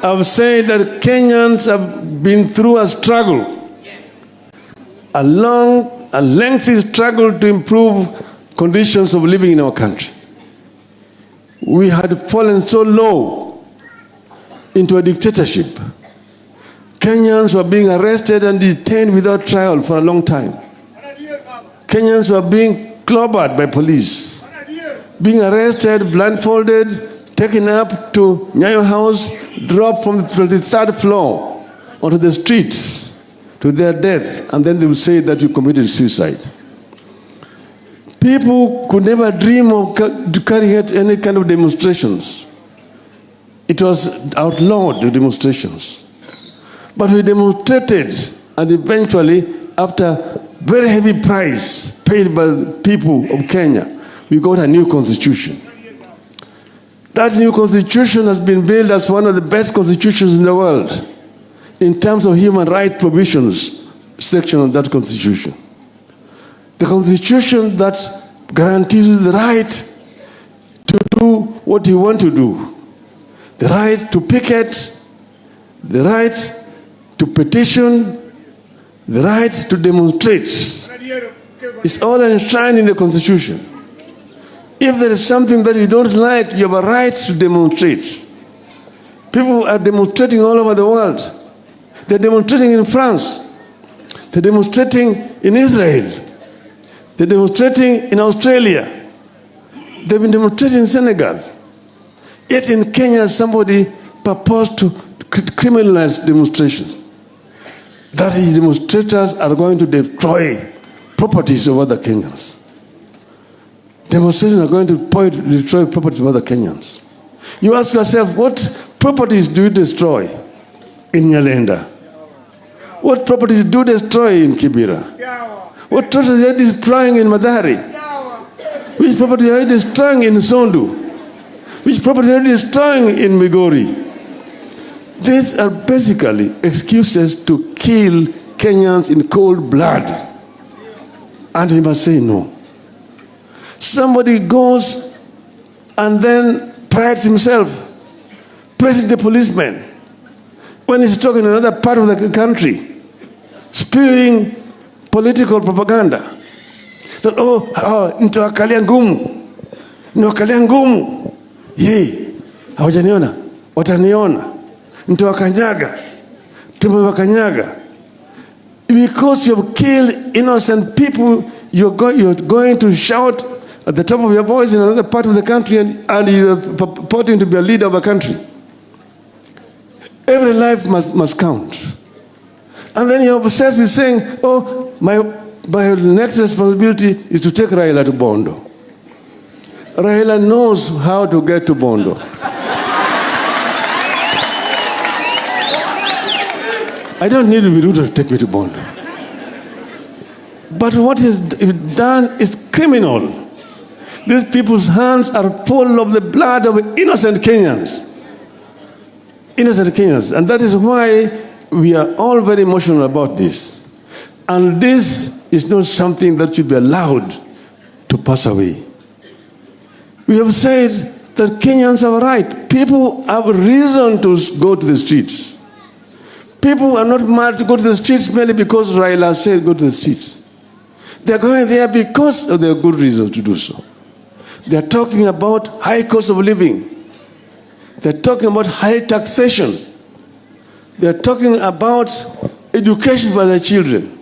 I've said that Kenyans have been through a struggle, a lengthy struggle to improve conditions of living in our country. We had fallen so low into a dictatorship. Kenyans were being arrested and detained without trial for a long time. Kenyans were being clobbered by police, being arrested, blindfolded, taken up to Nyayo House, dropped from the 23rd floor onto the streets to their death, and then they would say that you committed suicide. People could never dream of carrying out any kind of demonstrations. It was outlawed, the demonstrations. But we demonstrated, and eventually, after very heavy price paid by the people of Kenya, we got a new constitution. That new constitution has been billed as one of the best constitutions in the world in terms of human rights provisions section of that constitution. The constitution that guarantees you the right to do what you want to do, the right to picket, the right to petition, the right to demonstrate. It's all enshrined in the Constitution. If there is something that you don't like, you have a right to demonstrate. People are demonstrating all over the world. They're demonstrating in France. They're demonstrating in Israel. They're demonstrating in Australia. They've been demonstrating in Senegal. Yet in Kenya, somebody proposed to criminalize demonstrations. That is, demonstrators are going to destroy properties of other Kenyans. Demonstrations are going to destroy properties of other Kenyans. You ask yourself, what properties do you destroy in Nyalenda? What properties do you destroy in Kibera? What properties are you destroying in Madari? Which properties are you destroying in Sondu? Which properties are you destroying in Migori? These are basically excuses to kill Kenyans in cold blood. And he must say no. Somebody goes and then prides himself, praising the policeman when he's talking in another part of the country, spewing political propaganda. That, nitawakalia ngumu. Yee, hawajaniona, wataniona. Nitawakanyaga, tumewakanyaga. Because you've killed innocent people, you're going to shout at the top of your voice in another part of the country, and you're purporting to be a leader of a country. Every life must count. And then you're obsessed with saying, my next responsibility is to take Raila to Bondo. Raila knows how to get to Bondo. I don't need to be Ruto to take me to Bondo. But what is done is criminal. These people's hands are full of the blood of innocent Kenyans. Innocent Kenyans. And that is why we are all very emotional about this. And this is not something that should be allowed to pass away. We have said that Kenyans have a right. People have reason to go to the streets. People are not mad to go to the streets merely because Raila said go to the streets. They're going there because of their good reason to do so. They're talking about high cost of living. They're talking about high taxation. They're talking about education for their children.